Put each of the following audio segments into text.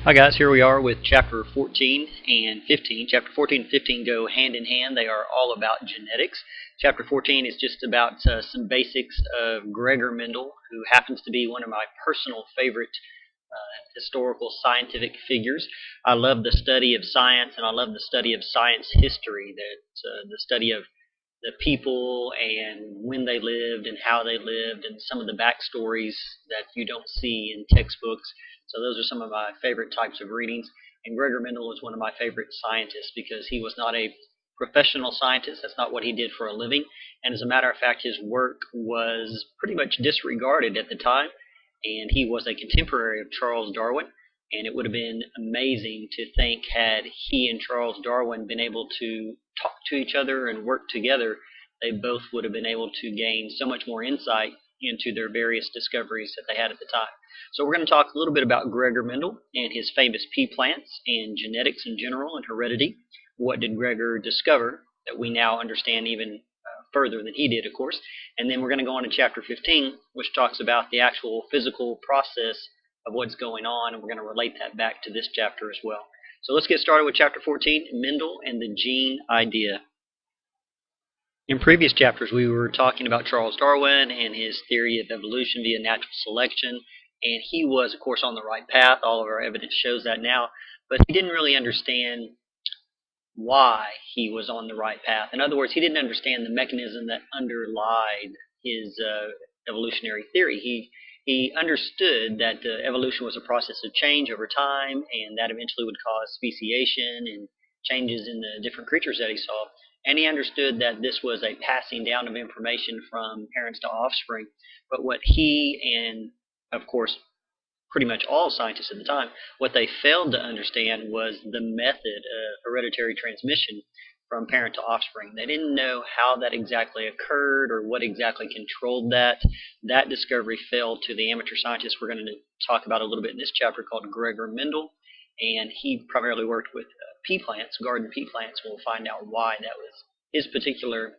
Hi guys, here we are with chapter 14 and 15. Chapter 14 and 15 go hand in hand. They are all about genetics. Chapter 14 is just about some basics of Gregor Mendel, who happens to be one of my personal favorite historical scientific figures. I love the study of science, and I love the study of science history, the study of the people and when they lived and how they lived and some of the backstories that you don't see in textbooks. So those are some of my favorite types of readings. And Gregor Mendel was one of my favorite scientists because he was not a professional scientist. That's not what he did for a living. And as a matter of fact, his work was pretty much disregarded at the time. And he was a contemporary of Charles Darwin. And it would have been amazing to think, had he and Charles Darwin been able to talk to each other and work together, they both would have been able to gain so much more insight into their various discoveries that they had at the time. So we're going to talk a little bit about Gregor Mendel and his famous pea plants and genetics in general and heredity. What did Gregor discover that we now understand even further than he did, of course? And then we're going to go on to chapter 15, which talks about the actual physical process of what's going on, and we're going to relate that back to this chapter as well. So let's get started with chapter 14, Mendel and the gene idea. In previous chapters, we were talking about Charles Darwin and his theory of evolution via natural selection, and he was, of course, on the right path. All of our evidence shows that now, but he didn't really understand why he was on the right path. In other words, he didn't understand the mechanism that underlied his evolutionary theory. He understood that evolution was a process of change over time, and that eventually would cause speciation and changes in the different creatures that he saw. And he understood that this was a passing down of information from parents to offspring. But what he and, of course, pretty much all scientists at the time, what they failed to understand was the method of hereditary transmission from parent to offspring. They didn't know how that exactly occurred or what exactly controlled that. That discovery fell to the amateur scientist we're going to talk about a little bit in this chapter called Gregor Mendel, and he primarily worked with pea plants, garden pea plants, and we'll find out why that was his particular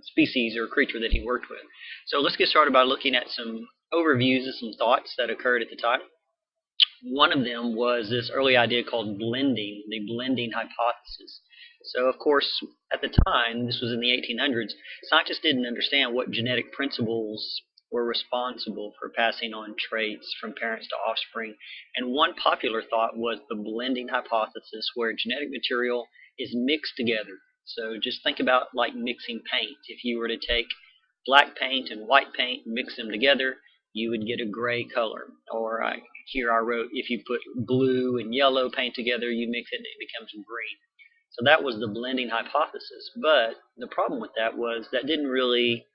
species or creature that he worked with. So let's get started by looking at some overviews of some thoughts that occurred at the time. One of them was this early idea called blending, the blending hypothesis. So, of course, at the time, this was in the 1800s, scientists didn't understand what genetic principles were responsible for passing on traits from parents to offspring. And one popular thought was the blending hypothesis, where genetic material is mixed together. So just think about like mixing paint. If you were to take black paint and white paint, mix them together, you would get a gray color. Or here I wrote, if you put blue and yellow paint together, you mix it and it becomes green. So that was the blending hypothesis. But the problem with that was that didn't really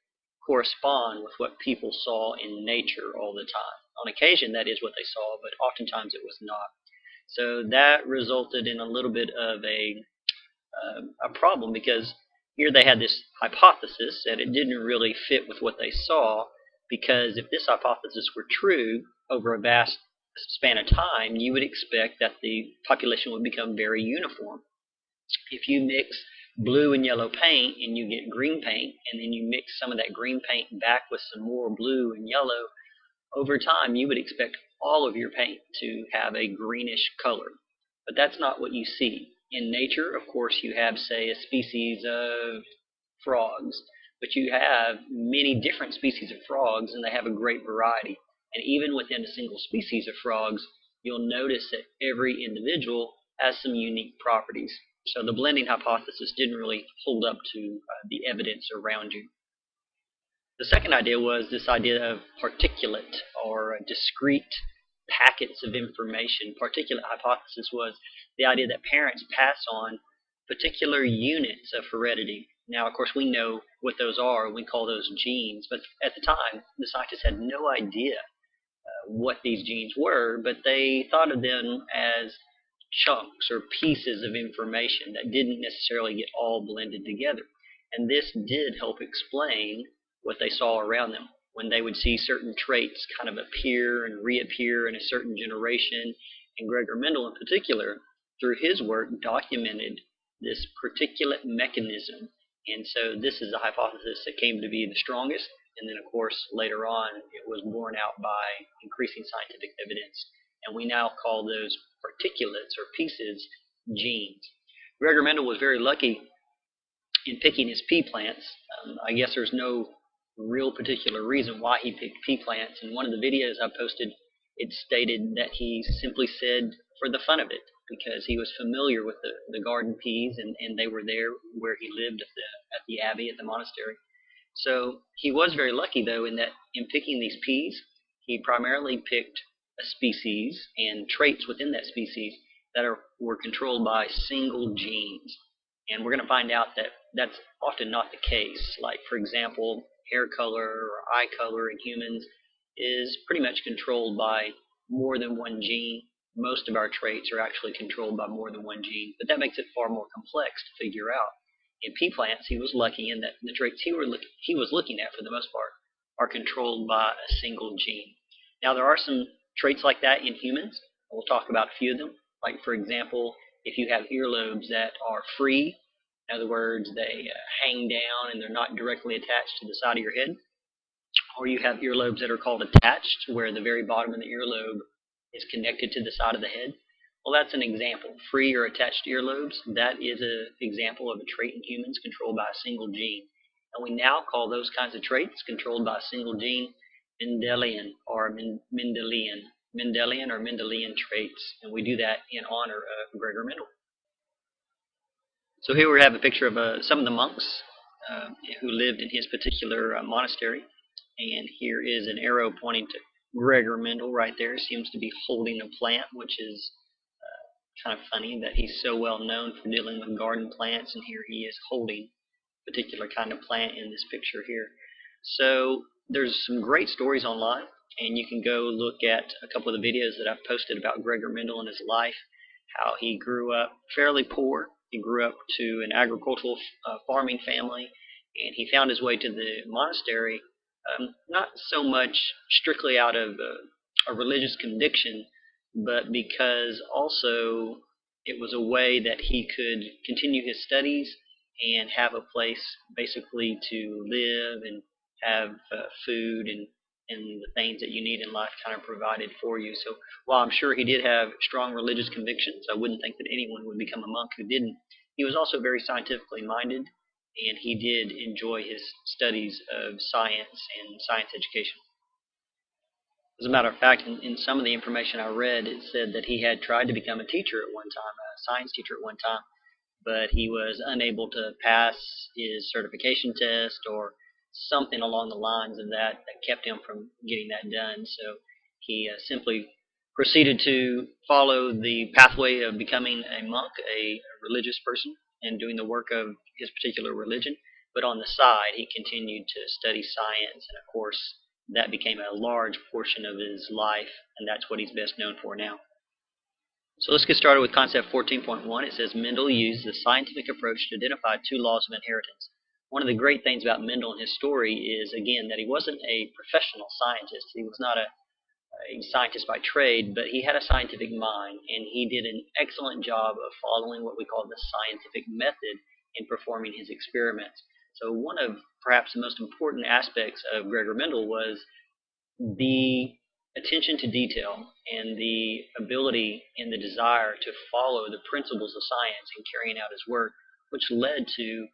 correspond with what people saw in nature all the time. On occasion, that is what they saw, but oftentimes it was not. So that resulted in a little bit of a problem, because here they had this hypothesis that it didn't really fit with what they saw, because if this hypothesis were true over a vast span of time, you would expect that the population would become very uniform. If you mix blue and yellow paint and you get green paint, and then you mix some of that green paint back with some more blue and yellow, over time you would expect all of your paint to have a greenish color. But that's not what you see. In nature, of course, you have, say, a species of frogs, but you have many different species of frogs, and they have a great variety. And even within a single species of frogs, you'll notice that every individual has some unique properties. So the blending hypothesis didn't really hold up to the evidence around you. The second idea was this idea of particulate or discrete packets of information. Particulate hypothesis was the idea that parents pass on particular units of heredity. Now, of course, we know what those are. We call those genes. But at the time, the scientists had no idea what these genes were, but they thought of them as chunks or pieces of information that didn't necessarily get all blended together. And this did help explain what they saw around them. When they would see certain traits kind of appear and reappear in a certain generation, and Gregor Mendel in particular, through his work, documented this particulate mechanism. And so this is the hypothesis that came to be the strongest, and then of course later on it was borne out by increasing scientific evidence and we now call those particulates or pieces genes. Gregor Mendel was very lucky in picking his pea plants. I guess there's no real particular reason why he picked pea plants. In one of the videos I posted, it stated that he simply said for the fun of it, because he was familiar with the garden peas, and they were there where he lived at the abbey, at the monastery. So he was very lucky, though, in that in picking these peas, he primarily picked a species and traits within that species that were controlled by single genes. And we're going to find out that that's often not the case. Like, for example, hair color or eye color in humans is pretty much controlled by more than one gene. Most of our traits are actually controlled by more than one gene, but that makes it far more complex to figure out. In pea plants, he was lucky in that the traits he was looking at, for the most part, are controlled by a single gene. Now, there are some traits like that in humans. We'll talk about a few of them. Like, for example, if you have earlobes that are free, in other words, they hang down and they're not directly attached to the side of your head, or you have earlobes that are called attached, where the very bottom of the earlobe is connected to the side of the head. Well, that's an example. Free or attached earlobes, that is an example of a trait in humans controlled by a single gene. And we now call those kinds of traits controlled by a single gene Mendelian or Mendelian traits. And we do that in honor of Gregor Mendel. So here we have a picture of some of the monks who lived in his particular monastery. And here is an arrow pointing to Gregor Mendel right there. Seems to be holding a plant, which is kind of funny that he's so well known for dealing with garden plants, and here he is holding a particular kind of plant in this picture here. So there's some great stories online, and you can go look at a couple of the videos that I've posted about Gregor Mendel and his life, how he grew up fairly poor. He grew up to an agricultural farming family, and he found his way to the monastery not so much strictly out of a religious conviction, but because also it was a way that he could continue his studies and have a place basically to live and have food and the things that you need in life kind of provided for you. So while I'm sure he did have strong religious convictions, I wouldn't think that anyone would become a monk who didn't. He was also very scientifically minded, and he did enjoy his studies of science and science education. As a matter of fact, in some of the information I read, it said that he had tried to become a teacher at one time, a science teacher at one time, but he was unable to pass his certification test or something along the lines of that kept him from getting that done. So he simply proceeded to follow the pathway of becoming a monk, a religious person, and doing the work of his particular religion. But on the side, he continued to study science, and of course, that became a large portion of his life, and that's what he's best known for now. So let's get started with concept 14.1. It says Mendel used the scientific approach to identify two laws of inheritance. One of the great things about Mendel and his story is, again, that he wasn't a professional scientist. He was not a scientist by trade, but he had a scientific mind, and he did an excellent job of following what we call the scientific method in performing his experiments. So one of perhaps the most important aspects of Gregor Mendel was the attention to detail and the ability and the desire to follow the principles of science in carrying out his work, which led to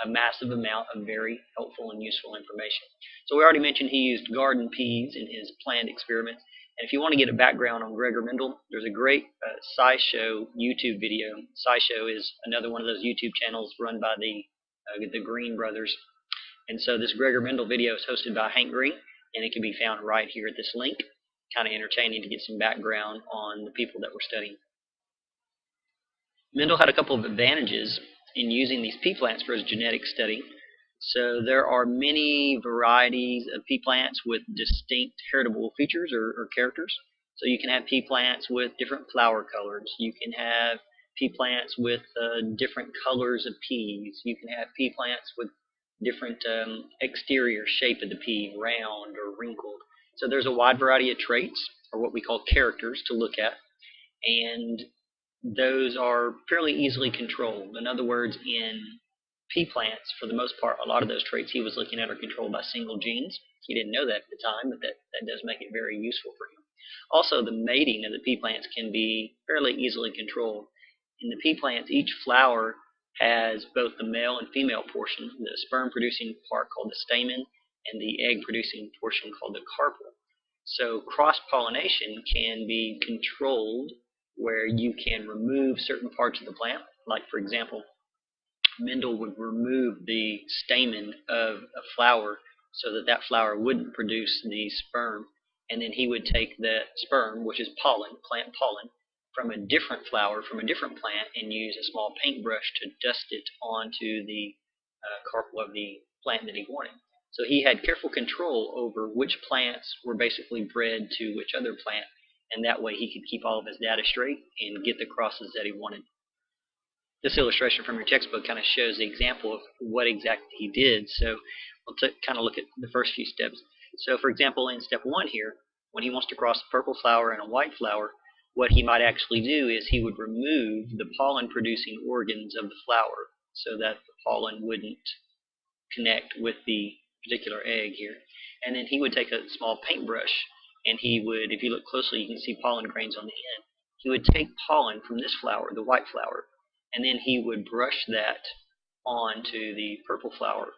a massive amount of very helpful and useful information. So we already mentioned he used garden peas in his planned experiments. And if you want to get a background on Gregor Mendel, there's a great SciShow YouTube video. SciShow is another one of those YouTube channels run by the Green brothers. And so this Gregor Mendel video is hosted by Hank Green, and it can be found right here at this link. Kind of entertaining to get some background on the people that we're studying. Mendel had a couple of advantages in using these pea plants for his genetic study. So there are many varieties of pea plants with distinct heritable features or characters. So you can have pea plants with different flower colors. You can have pea plants with different colors of peas. You can have pea plants with different exterior shape of the pea, round or wrinkled. So there's a wide variety of traits, or what we call characters, to look at, and those are fairly easily controlled. In other words, in pea plants, for the most part, a lot of those traits he was looking at are controlled by single genes. He didn't know that at the time, but that does make it very useful for him. Also, the mating of the pea plants can be fairly easily controlled. In the pea plants, each flower has both the male and female portion, the sperm producing part called the stamen, and the egg producing portion called the carpel. So cross pollination can be controlled where you can remove certain parts of the plant. Like, for example, Mendel would remove the stamen of a flower so that that flower wouldn't produce the sperm, and then he would take the sperm, which is pollen, plant pollen, from a different flower, from a different plant, and use a small paintbrush to dust it onto the carpel of the plant that he wanted. So he had careful control over which plants were basically bred to which other plant, and that way he could keep all of his data straight and get the crosses that he wanted. This illustration from your textbook kind of shows the example of what exactly he did. So we'll kind of look at the first few steps. So for example, in step 1 here, when he wants to cross a purple flower and a white flower, what he might actually do is he would remove the pollen-producing organs of the flower so that the pollen wouldn't connect with the particular egg here. And then he would take a small paintbrush, and he would, if you look closely, you can see pollen grains on the end. He would take pollen from this flower, the white flower, and then he would brush that onto the purple flower.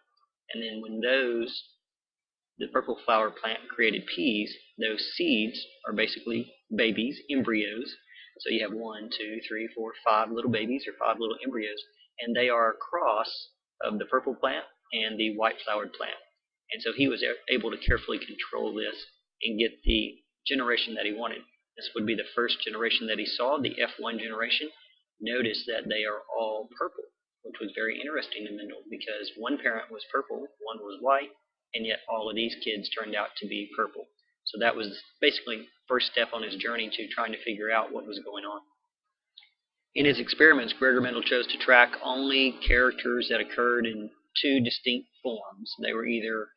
And then when the purple flower plant created peas, those seeds are basically babies, embryos. So you have 1, 2, 3, 4, 5 little babies, or 5 little embryos, and they are a cross of the purple plant and the white flowered plant. And so he was able to carefully control this and get the generation that he wanted. This would be the first generation that he saw, the F1 generation. Notice that they are all purple, which was very interesting to Mendel because one parent was purple, one was white, and yet all of these kids turned out to be purple. So that was basically the first step on his journey to trying to figure out what was going on. In his experiments, Gregor Mendel chose to track only characters that occurred in 2 distinct forms. They were either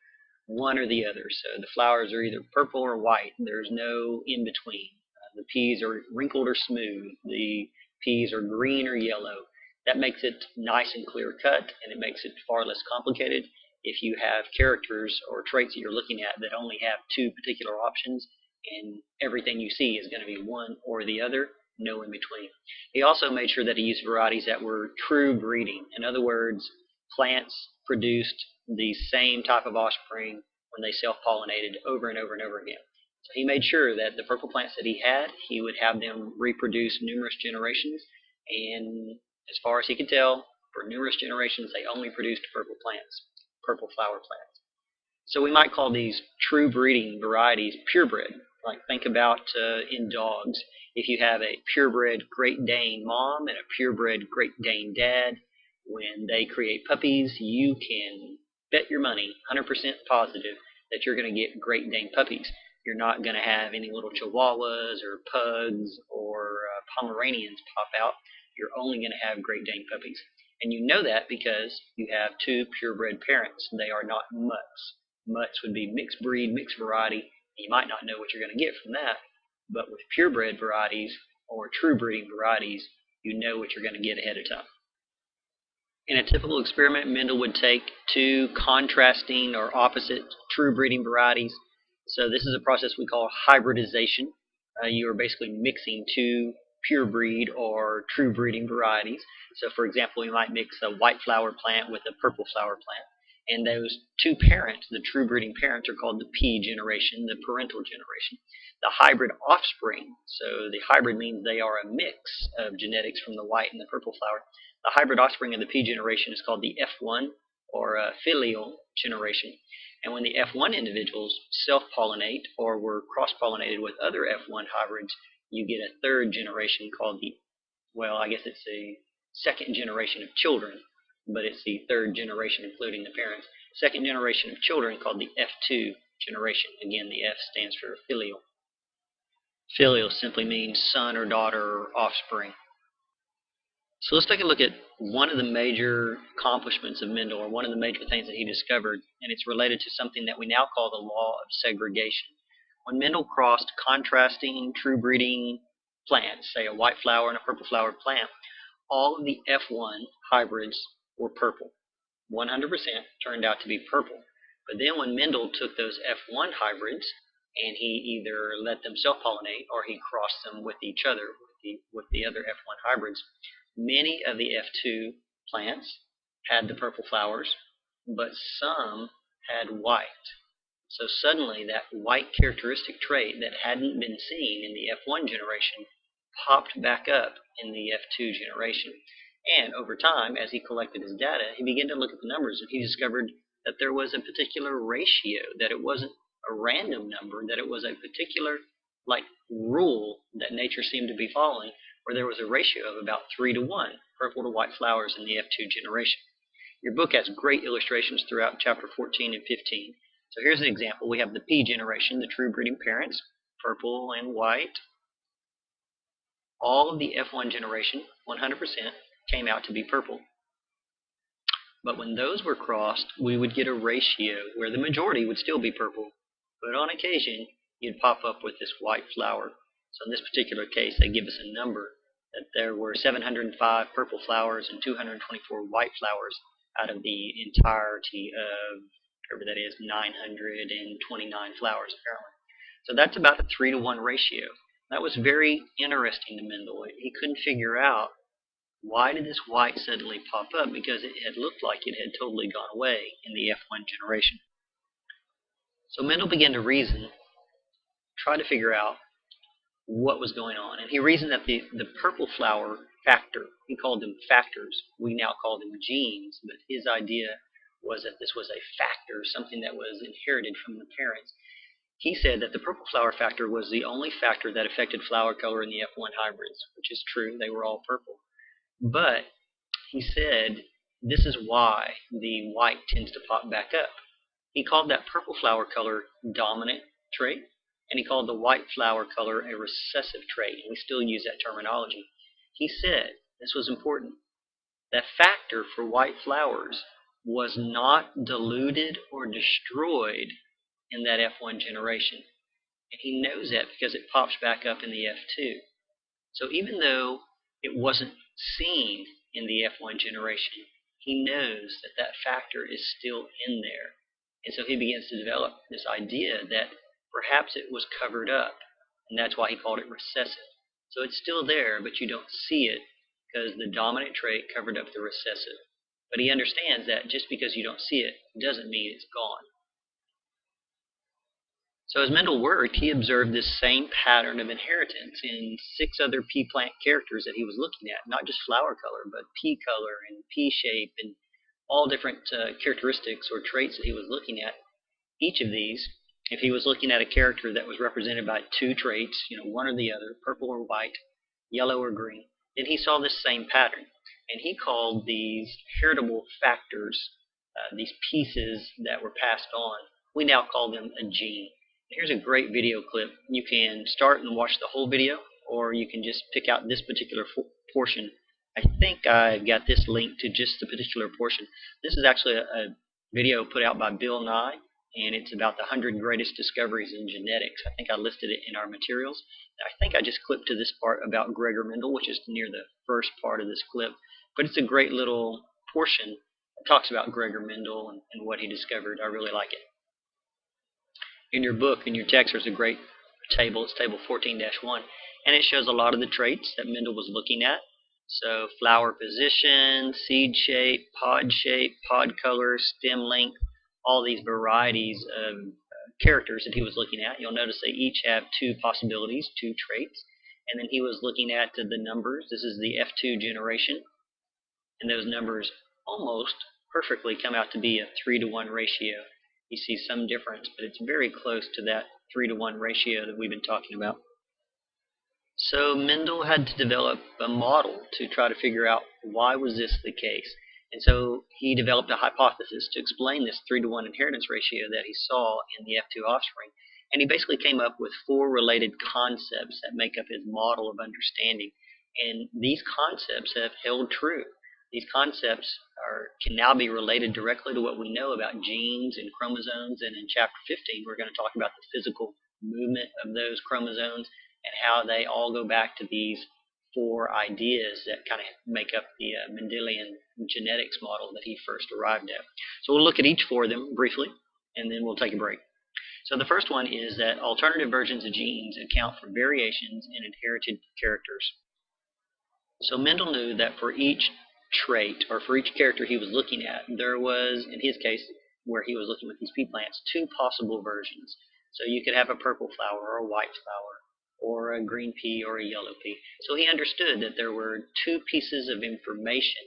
one or the other. So the flowers are either purple or white. There's no in between. The peas are wrinkled or smooth. The peas are green or yellow. That makes it nice and clear cut, and it makes it far less complicated. If you have characters or traits that you're looking at that only have 2 particular options, and everything you see is going to be one or the other, no in between. He also made sure that he used varieties that were true breeding. In other words, plants produced the same type of offspring when they self-pollinated over and over and over again. So he made sure that the purple plants that he had, he would have them reproduce numerous generations, and as far as he could tell, for numerous generations, they only produced purple plants, purple flower plants. So we might call these true breeding varieties purebred. Like think about in dogs, if you have a purebred Great Dane mom and a purebred Great Dane dad, when they create puppies, you can bet your money, 100% positive, that you're going to get Great Dane puppies. You're not going to have any little Chihuahuas or Pugs or Pomeranians pop out. You're only going to have Great Dane puppies. And you know that because you have 2 purebred parents. They are not mutts. Mutts would be mixed breed, mixed variety. You might not know what you're going to get from that. But with purebred varieties or true breeding varieties, you know what you're going to get ahead of time. In a typical experiment, Mendel would take 2 contrasting or opposite true breeding varieties. So this is a process we call hybridization. You are basically mixing 2 pure breed or true breeding varieties. So for example, you might mix a white flower plant with a purple flower plant. And those 2 parents, the true breeding parents, are called the P generation, the parental generation. The hybrid offspring, so the hybrid means they are a mix of genetics from the white and the purple flower. The hybrid offspring of the P generation is called the F1 or filial generation. And when the F1 individuals self-pollinate or were cross-pollinated with other F1 hybrids, you get a 3rd generation called the, well, I guess it's a 2nd generation of children, but it's the 3rd generation including the parents. 2nd generation of children called the F2 generation. Again, the F stands for filial. Filial simply means son or daughter or offspring. So let's take a look at one of the major accomplishments of Mendel, or one of the major things that he discovered, and it's related to something that we now call the law of segregation. When Mendel crossed contrasting true breeding plants, say a white flower and a purple flowered plant, all of the F1 hybrids were purple. 100% turned out to be purple. But then when Mendel took those F1 hybrids and he either let them self-pollinate or he crossed them with each other, with the other F1 hybrids. Many of the F2 plants had the purple flowers, but some had white. So suddenly that white characteristic trait that hadn't been seen in the F1 generation popped back up in the F2 generation. And over time, as he collected his data, he began to look at the numbers and he discovered that there was a particular ratio, that it wasn't a random number, that it was a particular rule that nature seemed to be following, where there was a ratio of about 3 to 1, purple to white flowers in the F2 generation. Your book has great illustrations throughout chapter 14 and 15. So here's an example. We have the P generation, the true breeding parents, purple and white. All of the F1 generation, 100%, came out to be purple. But when those were crossed, we would get a ratio where the majority would still be purple, but on occasion, you'd pop up with this white flower. So in this particular case, they give us a number that there were 705 purple flowers and 224 white flowers out of the entirety of, whatever that is, 929 flowers, apparently. So that's about a 3 to 1 ratio. That was very interesting to Mendel. He couldn't figure out why did this white suddenly pop up, because it had looked like it had totally gone away in the F1 generation. So Mendel began to reason, try to figure out what was going on. And he reasoned that the purple flower factor, he called them factors. We now call them genes, but his idea was that this was a factor, something that was inherited from the parents. He said that the purple flower factor was the only factor that affected flower color in the F1 hybrids, which is true. They were all purple. But he said this is why the white tends to pop back up. He called that purple flower color dominant trait, and he called the white flower color a recessive trait, and we still use that terminology. He said, this was important, that factor for white flowers was not diluted or destroyed in that F1 generation. And he knows that because it pops back up in the F2. So even though it wasn't seen in the F1 generation, he knows that that factor is still in there. And so he begins to develop this idea that perhaps it was covered up, and that's why he called it recessive. So it's still there, but you don't see it because the dominant trait covered up the recessive. But he understands that just because you don't see it doesn't mean it's gone. So as Mendel worked, he observed this same pattern of inheritance in 6 other pea plant characters that he was looking at, not just flower color, but pea color and pea shape and all different characteristics or traits that he was looking at. Each of these, if he was looking at a character that was represented by 2 traits, one or the other, purple or white, yellow or green, then he saw this same pattern. And he called these heritable factors, these pieces that were passed on, we now call them a gene. Here's a great video clip. You can start and watch the whole video, or you can just pick out this particular portion. I think I got this link to just the particular portion. This is actually a video put out by Bill Nye, and it's about the 100 greatest discoveries in genetics. I think I listed it in our materials. I think I just clipped to this part about Gregor Mendel, which is near the first part of this clip. But it's a great little portion that talks about Gregor Mendel and what he discovered. I really like it. In your book, in your text, there's a great table. It's table 14-1, and it shows a lot of the traits that Mendel was looking at. So flower position, seed shape, pod color, stem length, all these varieties of characters that he was looking at. You'll notice they each have 2 possibilities, 2 traits. And then he was looking at the numbers. This is the F2 generation. And those numbers almost perfectly come out to be a 3 to 1 ratio. You see some difference, but it's very close to that 3 to 1 ratio that we've been talking about. So Mendel had to develop a model to try to figure out why was this the case. And so he developed a hypothesis to explain this 3 to 1 inheritance ratio that he saw in the F2 offspring. And he basically came up with 4 related concepts that make up his model of understanding. And these concepts have held true. These concepts can now be related directly to what we know about genes and chromosomes. And in chapter 15, we're going to talk about the physical movement of those chromosomes and how they all go back to these 4 ideas that kind of make up the Mendelian genetics model that he first arrived at. So we'll look at each 4 of them briefly, and then we'll take a break. So the first one is that alternative versions of genes account for variations in inherited characters. So Mendel knew that for each trait, or for each character he was looking at, there was, in his case, where he was looking with these pea plants, two possible versions. So you could have a purple flower or a white flower, or a green pea or a yellow pea. So he understood that there were two pieces of information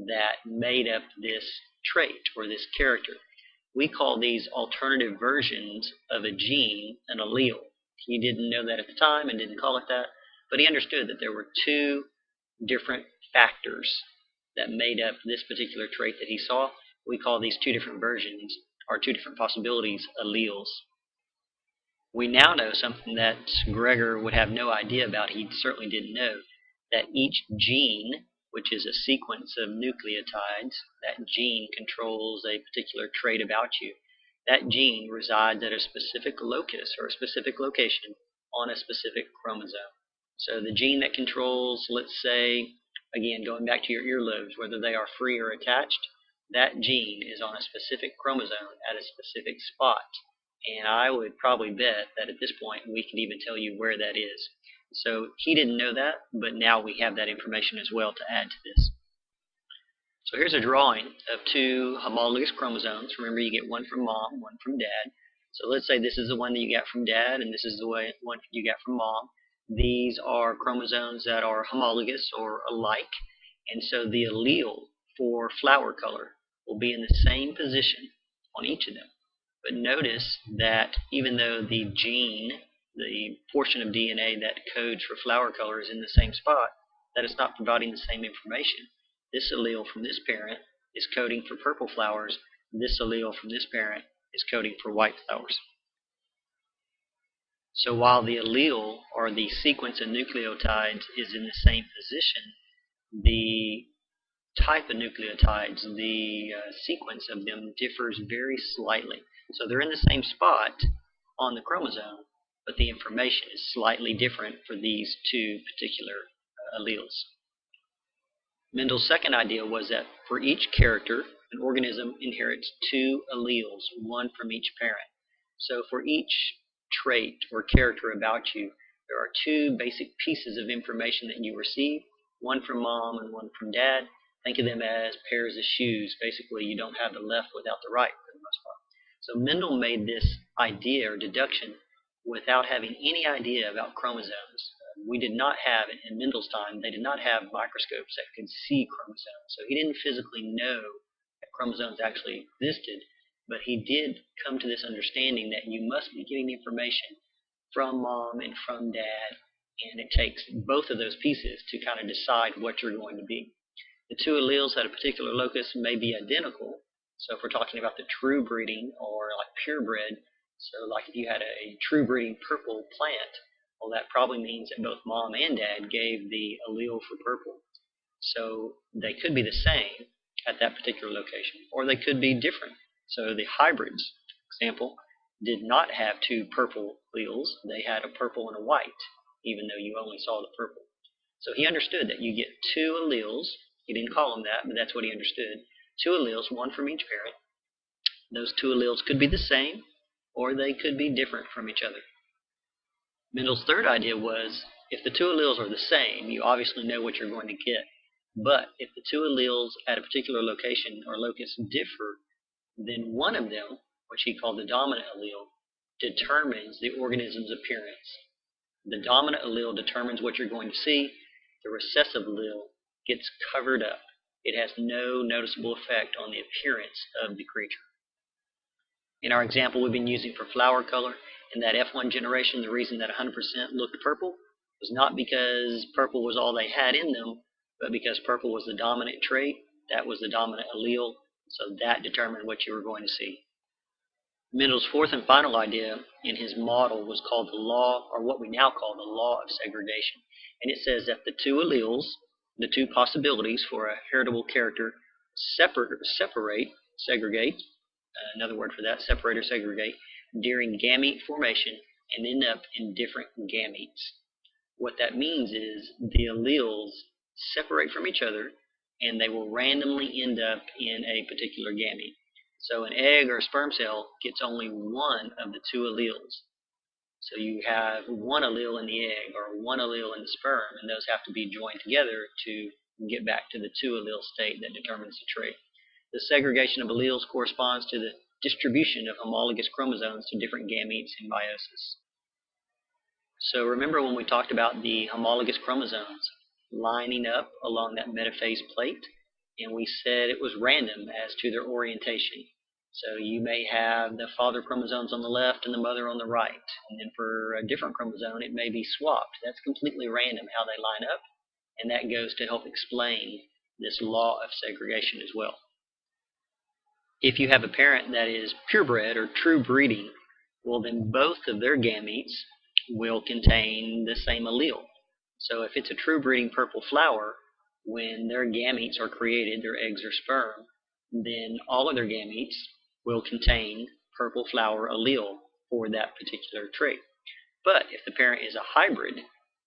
that made up this trait or this character. We call these alternative versions of a gene an allele. He didn't know that at the time and didn't call it that, but he understood that there were two different factors that made up this particular trait that he saw. We call these two different versions, or two different possibilities, alleles. We now know something that Gregor would have no idea about, he certainly didn't know, that each gene, which is a sequence of nucleotides, that gene controls a particular trait about you. That gene resides at a specific locus or a specific location on a specific chromosome. So the gene that controls, let's say, again, going back to your earlobes, whether they are free or attached, that gene is on a specific chromosome at a specific spot. And I would probably bet that at this point we can even tell you where that is. So he didn't know that, but now we have that information as well to add to this. So here's a drawing of two homologous chromosomes. Remember, you get one from mom, one from dad. So let's say this is the one that you got from dad, and this is the one you got from mom. These are chromosomes that are homologous or alike, and so the allele for flower color will be in the same position on each of them. But notice that even though the gene, the portion of DNA that codes for flower color, is in the same spot, that it's not providing the same information. This allele from this parent is coding for purple flowers. This allele from this parent is coding for white flowers. So while the allele, or the sequence of nucleotides, is in the same position, the type of nucleotides, the sequence of them, differs very slightly. So they're in the same spot on the chromosome, but the information is slightly different for these two particular alleles. Mendel's second idea was that for each character, an organism inherits two alleles, one from each parent. So for each trait or character about you, there are two basic pieces of information that you receive, one from mom and one from dad. Think of them as pairs of shoes. Basically, you don't have the left without the right for the most part. So Mendel made this idea or deduction without having any idea about chromosomes. We did not have, in Mendel's time, they did not have microscopes that could see chromosomes. So he didn't physically know that chromosomes actually existed, but he did come to this understanding that you must be getting information from mom and from dad, and it takes both of those pieces to kind of decide what you're going to be. The two alleles at a particular locus may be identical. So if we're talking about the true breeding or like purebred, so like if you had a true breeding purple plant, well, that probably means that both mom and dad gave the allele for purple. So they could be the same at that particular location, or they could be different. So the hybrids, for example, did not have two purple alleles. They had a purple and a white, even though you only saw the purple. So he understood that you get two alleles. He didn't call them that, but that's what he understood. Two alleles, one from each parent. Those two alleles could be the same, or they could be different from each other. Mendel's third idea was, if the two alleles are the same, you obviously know what you're going to get. But if the two alleles at a particular location or locus differ, then one of them, which he called the dominant allele, determines the organism's appearance. The dominant allele determines what you're going to see. The recessive allele gets covered up. It has no noticeable effect on the appearance of the creature. In our example we've been using for flower color, in that F1 generation, the reason that 100% looked purple was not because purple was all they had in them, but because purple was the dominant trait. That was the dominant allele, so that determined what you were going to see. Mendel's fourth and final idea in his model was called the law, or what we now call the law of segregation. And it says that the two alleles, the two possibilities for a heritable character, segregate, another word for that, separate or segregate, during gamete formation and end up in different gametes. What that means is the alleles separate from each other and they will randomly end up in a particular gamete. So an egg or a sperm cell gets only one of the two alleles. So you have one allele in the egg or one allele in the sperm, and those have to be joined together to get back to the two allele state that determines the trait. The segregation of alleles corresponds to the distribution of homologous chromosomes to different gametes in meiosis. So remember when we talked about the homologous chromosomes lining up along that metaphase plate, and we said it was random as to their orientation. So you may have the father chromosomes on the left and the mother on the right, and then for a different chromosome it may be swapped. That's completely random how they line up, and that goes to help explain this law of segregation as well. If you have a parent that is purebred or true breeding, well then both of their gametes will contain the same allele. So if it's a true breeding purple flower, when their gametes are created, their eggs or sperm, then all of their gametes will contain purple flower allele for that particular trait. But if the parent is a hybrid,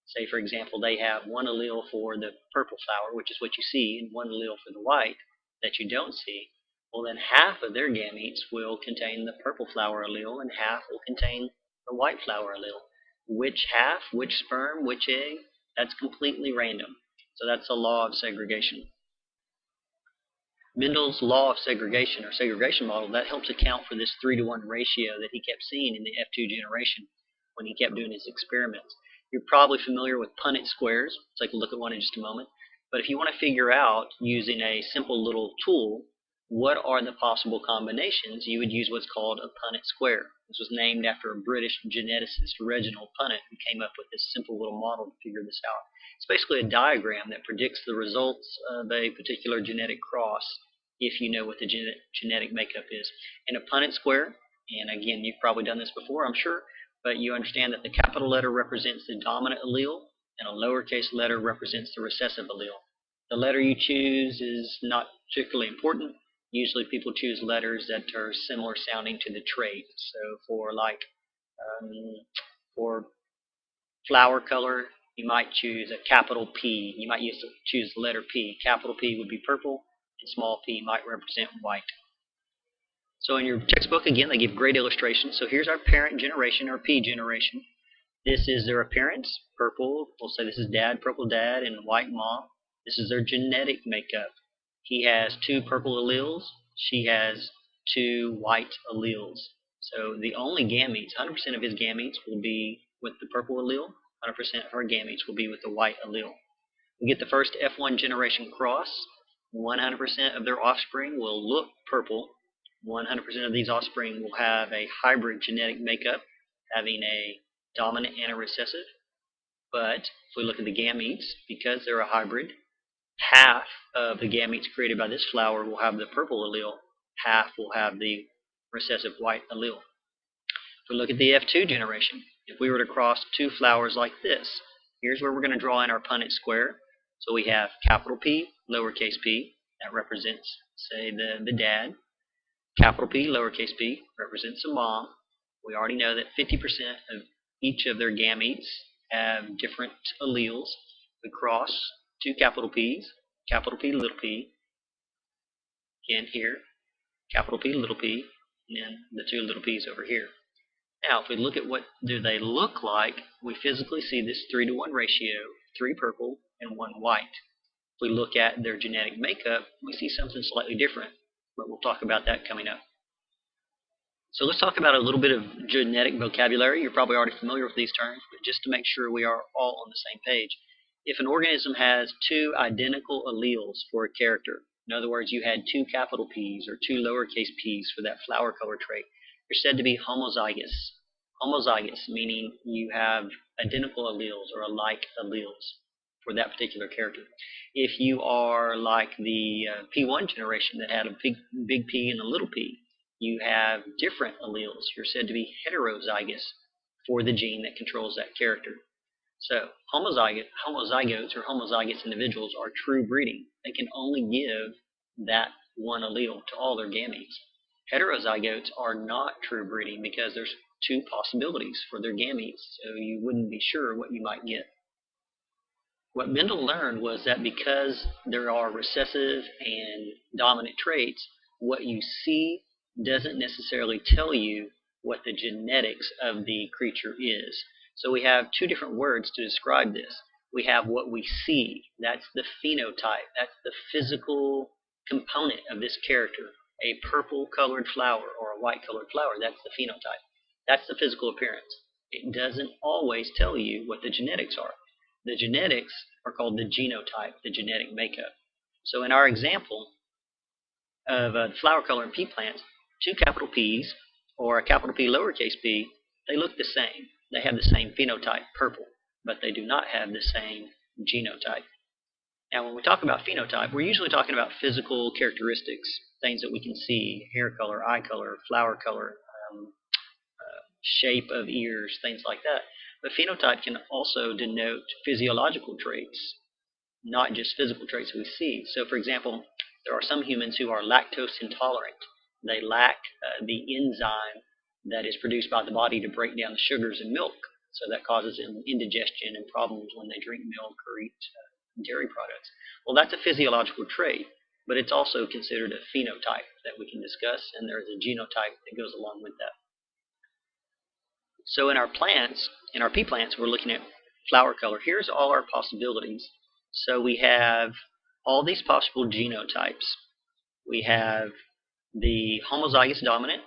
say for example they have one allele for the purple flower, which is what you see, and one allele for the white that you don't see, well then half of their gametes will contain the purple flower allele and half will contain the white flower allele. Which half, which sperm, which egg, that's completely random. So that's a law of segregation. Mendel's law of segregation or segregation model, that helps account for this 3-to-1 ratio that he kept seeing in the F2 generation when he kept doing his experiments. You're probably familiar with Punnett squares. Let's take a look at one in just a moment. But if you want to figure out, using a simple little tool, what are the possible combinations, you would use what's called a Punnett square. This was named after a British geneticist, Reginald Punnett, who came up with this simple little model to figure this out. It's basically a diagram that predicts the results of a particular genetic cross if you know what the genetic makeup is. In a Punnett square, and again, you've probably done this before, I'm sure, but you understand that the capital letter represents the dominant allele and a lowercase letter represents the recessive allele. The letter you choose is not particularly important. Usually people choose letters that are similar sounding to the trait. So for flower color, you might choose a capital P. You might choose the letter P. Capital P would be purple, and small p might represent white. So in your textbook, again, they give great illustrations. So here's our parent generation, or P generation. This is their appearance, purple. We'll say this is dad, purple dad, and white mom. This is their genetic makeup. He has 2 purple alleles. She has 2 white alleles. So the only gametes, 100% of his gametes will be with the purple allele. 100% of her gametes will be with the white allele. We get the first F1 generation cross. 100% of their offspring will look purple. 100% of these offspring will have a hybrid genetic makeup, having a dominant and a recessive. But if we look at the gametes, because they're a hybrid, half of the gametes created by this flower will have the purple allele, half will have the recessive white allele. If we look at the F2 generation, if we were to cross 2 flowers like this, here's where we're going to draw in our Punnett square. So we have capital P, lowercase p, that represents, say, the dad. Capital P, lowercase p, represents a mom. We already know that 50% of each of their gametes have different alleles. We cross 2 capital P's, capital P, little p, again here, capital P, little p, and then the 2 little p's over here. Now, if we look at what do they look like, we physically see this 3-to-1 ratio, 3 purple and 1 white. If we look at their genetic makeup, we see something slightly different, but we'll talk about that coming up. So let's talk about a little bit of genetic vocabulary. You're probably already familiar with these terms, but just to make sure we are all on the same page. If an organism has 2 identical alleles for a character, in other words, you had 2 capital P's or 2 lowercase p's for that flower color trait, you're said to be homozygous. Homozygous, meaning you have identical alleles or alike alleles for that particular character. If you are like the P1 generation that had a big P and a little p, you have different alleles. You're said to be heterozygous for the gene that controls that character. So homozygotes or homozygous individuals are true breeding. They can only give that one allele to all their gametes. Heterozygotes are not true breeding because there's 2 possibilities for their gametes, so you wouldn't be sure what you might get. What Mendel learned was that because there are recessive and dominant traits, what you see doesn't necessarily tell you what the genetics of the creature is. So we have two different words to describe this. We have what we see, that's the phenotype, that's the physical component of this character. A purple colored flower or a white colored flower, that's the phenotype. That's the physical appearance. It doesn't always tell you what the genetics are. The genetics are called the genotype, the genetic makeup. So in our example of flower color in pea plants, two capital P's or a capital P lowercase p, they look the same. They have the same phenotype, purple, but they do not have the same genotype. Now, when we talk about phenotype, we're usually talking about physical characteristics, things that we can see, hair color, eye color, flower color, shape of ears, things like that. But phenotype can also denote physiological traits, not just physical traits we see. So, for example, there are some humans who are lactose intolerant. They lack the enzyme that is produced by the body to break down the sugars in milk. So that causes indigestion and problems when they drink milk or eat dairy products. Well, that's a physiological trait, but it's also considered a phenotype that we can discuss, and there is a genotype that goes along with that. So in our plants, in our pea plants, we're looking at flower color. Here's all our possibilities. So we have all these possible genotypes. We have the homozygous dominant.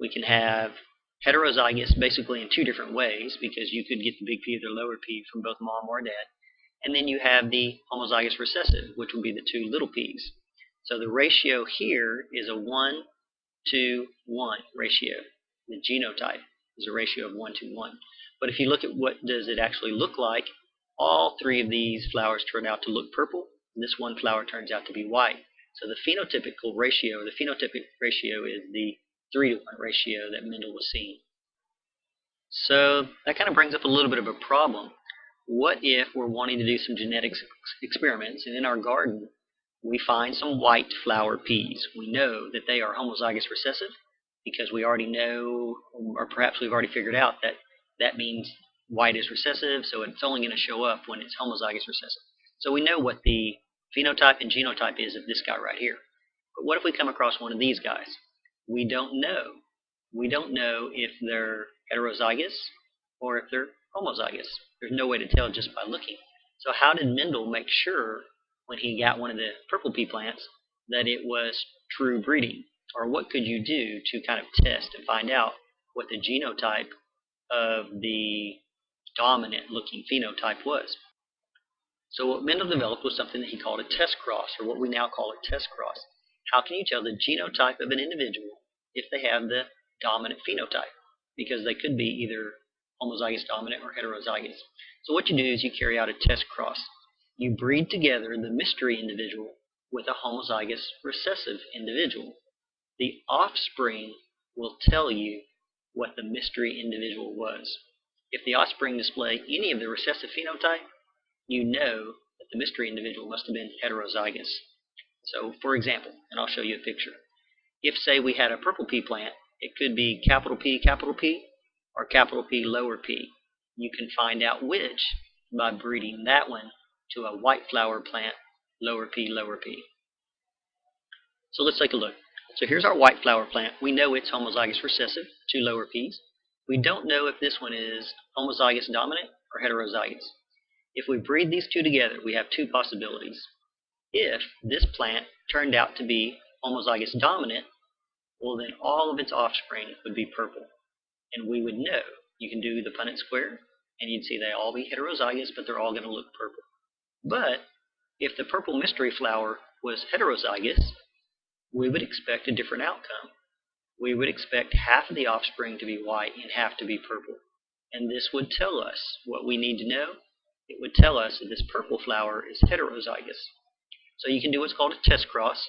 We can have heterozygous basically in two different ways, because you could get the big P or the lower P from both mom or dad. And then you have the homozygous recessive, which would be the two little p's. So the ratio here is a 1 to 1 ratio. The genotype is a ratio of 1 to 1. But if you look at what does it actually look like, all three of these flowers turn out to look purple. And this one flower turns out to be white. So the phenotypic ratio is the 3 to 1 ratio that Mendel was seeing. So that kind of brings up a little bit of a problem. What if we're wanting to do some genetics experiments, and in our garden we find some white flower peas? We know that they are homozygous recessive because we already know, or perhaps we've already figured out, that that means white is recessive, so it's only going to show up when it's homozygous recessive. So we know what the phenotype and genotype is of this guy right here. But what if we come across one of these guys? We don't know. We don't know if they're heterozygous or if they're homozygous. There's no way to tell just by looking. So how did Mendel make sure when he got one of the purple pea plants that it was true breeding? Or what could you do to kind of test and find out what the genotype of the dominant looking phenotype was? So what Mendel developed was something that he called a test cross, or what we now call a test cross. How can you tell the genotype of an individual if they have the dominant phenotype? Because they could be either homozygous dominant or heterozygous. So what you do is you carry out a test cross. You breed together the mystery individual with a homozygous recessive individual. The offspring will tell you what the mystery individual was. If the offspring display any of the recessive phenotype, you know that the mystery individual must have been heterozygous. So, for example, and I'll show you a picture. If, say, we had a purple pea plant, it could be capital P, or capital P, lower p. You can find out which by breeding that one to a white flower plant, lower p, lower p. So let's take a look. So here's our white flower plant. We know it's homozygous recessive, two lower p's. We don't know if this one is homozygous dominant or heterozygous. If we breed these two together, we have two possibilities. If this plant turned out to be homozygous dominant, well, then all of its offspring would be purple. And we would know. You can do the Punnett square, and you'd see they all be heterozygous, but they're all going to look purple. But if the purple mystery flower was heterozygous, we would expect a different outcome. We would expect half of the offspring to be white and half to be purple. And this would tell us what we need to know. It would tell us that this purple flower is heterozygous. So you can do what's called a test cross.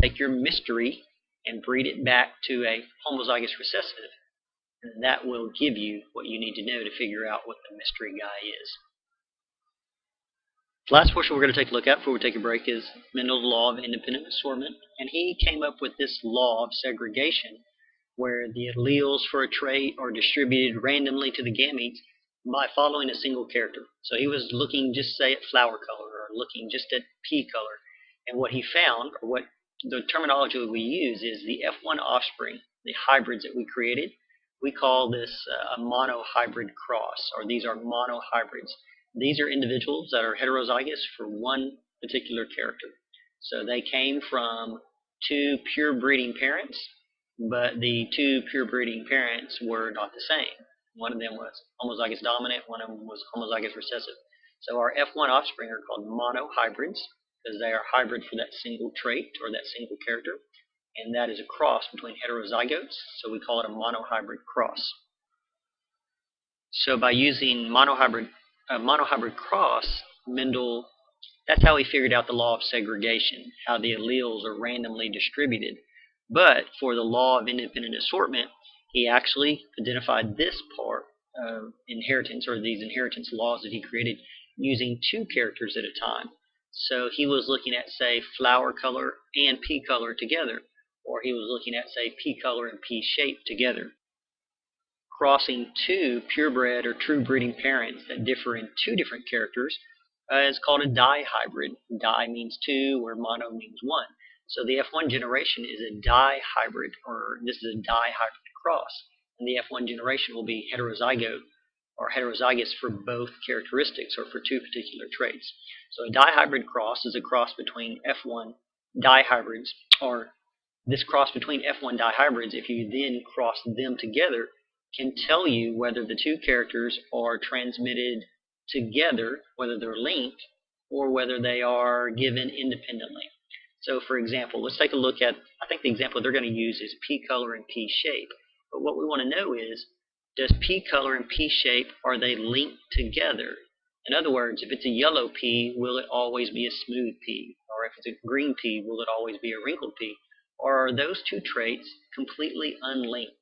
Take your mystery and breed it back to a homozygous recessive, and that will give you what you need to know to figure out what the mystery guy is. The last portion we're going to take a look at before we take a break is Mendel's law of independent assortment, and he came up with this law of segregation where the alleles for a trait are distributed randomly to the gametes by following a single character. So he was looking just say at flower color or looking just at pea color, and what he found, or what the terminology we use is the F1 offspring, the hybrids that we created. We call this a monohybrid cross, or these are monohybrids. These are individuals that are heterozygous for one particular character. So they came from two pure breeding parents, but the two pure breeding parents were not the same. One of them was homozygous dominant, one of them was homozygous recessive. So our F1 offspring are called monohybrids because they are hybrid for that single trait or that single character, and that is a cross between heterozygotes, so we call it a monohybrid cross. So by using monohybrid cross, Mendel, that's how he figured out the law of segregation, how the alleles are randomly distributed. But for the law of independent assortment, he actually identified this part of inheritance, or these inheritance laws that he created, using two characters at a time. So he was looking at, say, flower color and pea color together, or he was looking at, say, pea color and pea shape together. Crossing two purebred or true breeding parents that differ in two different characters is called a dihybrid. Di means two, where mono means one. So the F1 generation is a dihybrid, or this is a dihybrid cross. And the F1 generation will be heterozygote or heterozygous for both characteristics or for two particular traits. So a dihybrid cross is a cross between F1 dihybrids, or this cross between F1 dihybrids, if you then cross them together, can tell you whether the two characters are transmitted together, whether they're linked, or whether they are given independently. So for example, let's take a look at, I think the example they're going to use is pea color and pea shape. But what we want to know is, does pea color and pea shape, are they linked together? In other words, if it's a yellow pea, will it always be a smooth pea? Or if it's a green pea, will it always be a wrinkled pea? Or are those two traits completely unlinked?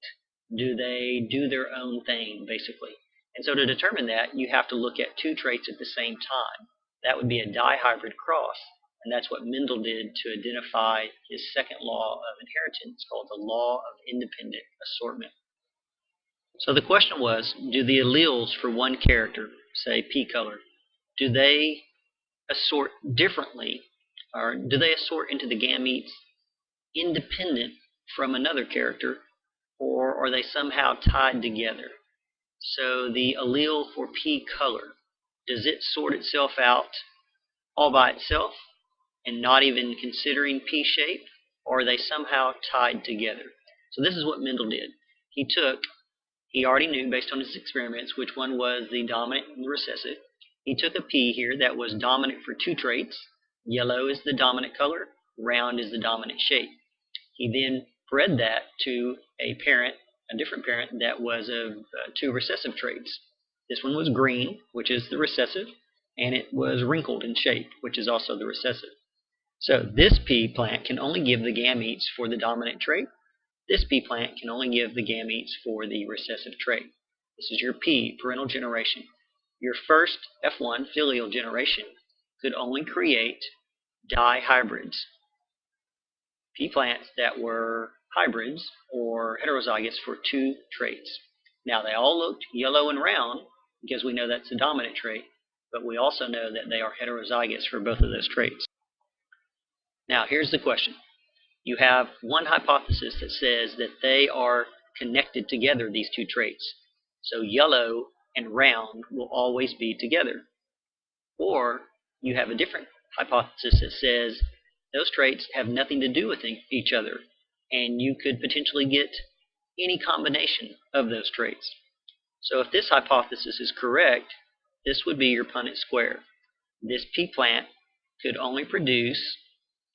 Do they do their own thing, basically? And so to determine that, you have to look at two traits at the same time. That would be a dihybrid cross, and that's what Mendel did to identify his second law of inheritance, called the law of independent assortment. So the question was, do the alleles for one character, say pea color, do they assort differently, or do they assort into the gametes independent from another character, or are they somehow tied together? So the allele for pea color, does it sort itself out all by itself and not even considering pea shape, or are they somehow tied together? So this is what Mendel did. He already knew based on his experiments which one was the dominant and the recessive. He took a pea here that was dominant for two traits. Yellow is the dominant color, round is the dominant shape. He then bred that to a different parent that was of two recessive traits. This one was green, which is the recessive, and it was wrinkled in shape, which is also the recessive. So this pea plant can only give the gametes for the dominant trait. This pea plant can only give the gametes for the recessive trait. This is your pea, parental generation. Your first F1 filial generation could only create dihybrids, pea plants that were hybrids or heterozygous for two traits. Now they all looked yellow and round because we know that's the dominant trait, but we also know that they are heterozygous for both of those traits. Now here's the question. You have one hypothesis that says that they are connected together, these two traits. So yellow and round will always be together. Or you have a different hypothesis that says those traits have nothing to do with each other, and you could potentially get any combination of those traits. So if this hypothesis is correct, this would be your Punnett square. This pea plant could only produce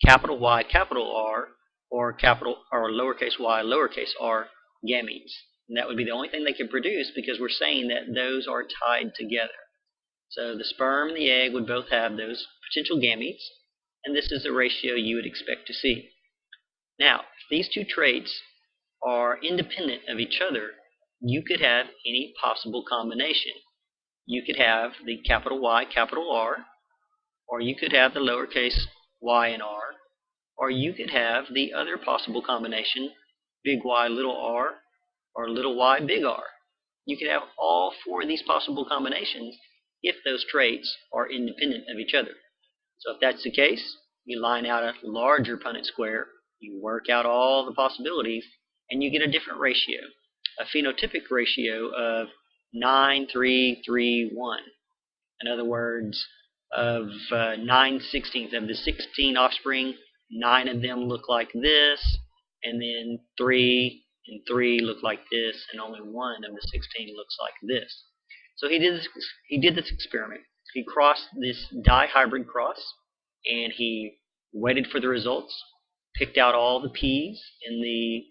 capital Y, capital R, or lowercase y, lowercase r gametes. And that would be the only thing they could produce because we're saying that those are tied together. So the sperm and the egg would both have those potential gametes, and this is the ratio you would expect to see. Now, if these two traits are independent of each other, you could have any possible combination. You could have the capital Y, capital R, or you could have the lowercase y and r, or you could have the other possible combination, big Y, little r, or little y, big R. You could have all four of these possible combinations if those traits are independent of each other. So if that's the case, you line out a larger Punnett square You work out all the possibilities, and you get a different ratio, a phenotypic ratio of 9:3:3:1. In other words, of 9/16 of the 16 offspring, 9 of them look like this, and then 3 and 3 look like this, and only 1 of the 16 looks like this. So he did this experiment. He crossed this dihybrid cross, and he waited for the results, picked out all the P's in the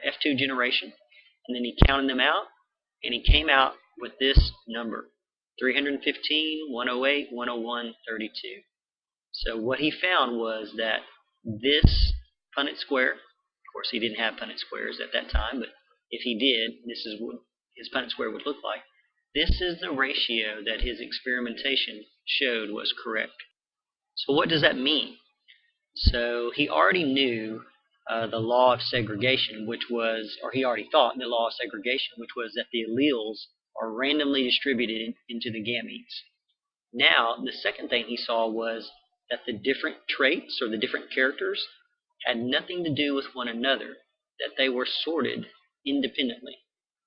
F2 generation, and then he counted them out, and he came out with this number: 315, 108, 101, 32. So what he found was that this Punnett square, of course he didn't have Punnett squares at that time, but if he did, this is what his Punnett square would look like. This is the ratio that his experimentation showed was correct. So what does that mean? So he already knew the law of segregation, which was, or he already thought the law of segregation, which was that the alleles are randomly distributed into the gametes. Now, the second thing he saw was that the different traits or the different characters had nothing to do with one another, that they were sorted independently.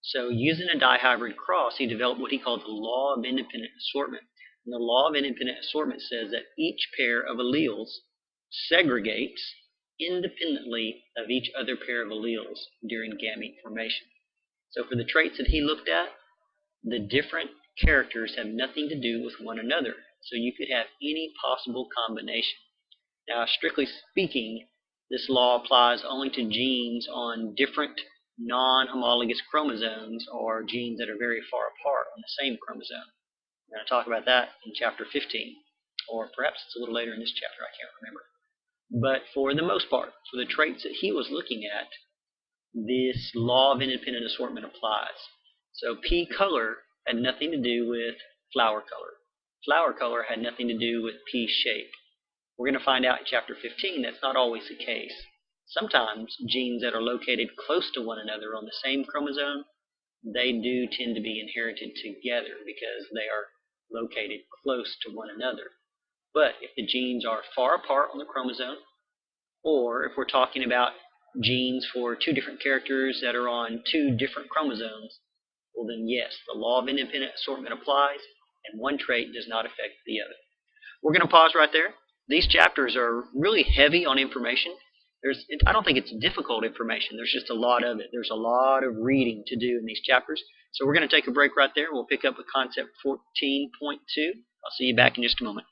So using a dihybrid cross, he developed what he called the law of independent assortment. And the law of independent assortment says that each pair of alleles segregates independently of each other pair of alleles during gamete formation. So for the traits that he looked at, the different characters have nothing to do with one another. So you could have any possible combination. Now, strictly speaking, this law applies only to genes on different non-homologous chromosomes, or genes that are very far apart on the same chromosome. We're going to talk about that in chapter 15, or perhaps it's a little later in this chapter, I can't remember. But for the most part, for the traits that he was looking at, this law of independent assortment applies. So P color had nothing to do with flower color. Flower color had nothing to do with P shape. We're going to find out in chapter 15 that's not always the case. Sometimes genes that are located close to one another on the same chromosome, they do tend to be inherited together because they are located close to one another. But if the genes are far apart on the chromosome, or if we're talking about genes for two different characters that are on two different chromosomes, well then yes, the law of independent assortment applies, and one trait does not affect the other. We're going to pause right there. These chapters are really heavy on information. I don't think it's difficult information. There's just a lot of it. There's a lot of reading to do in these chapters. So we're going to take a break right there. We'll pick up with concept 14.2. I'll see you back in just a moment.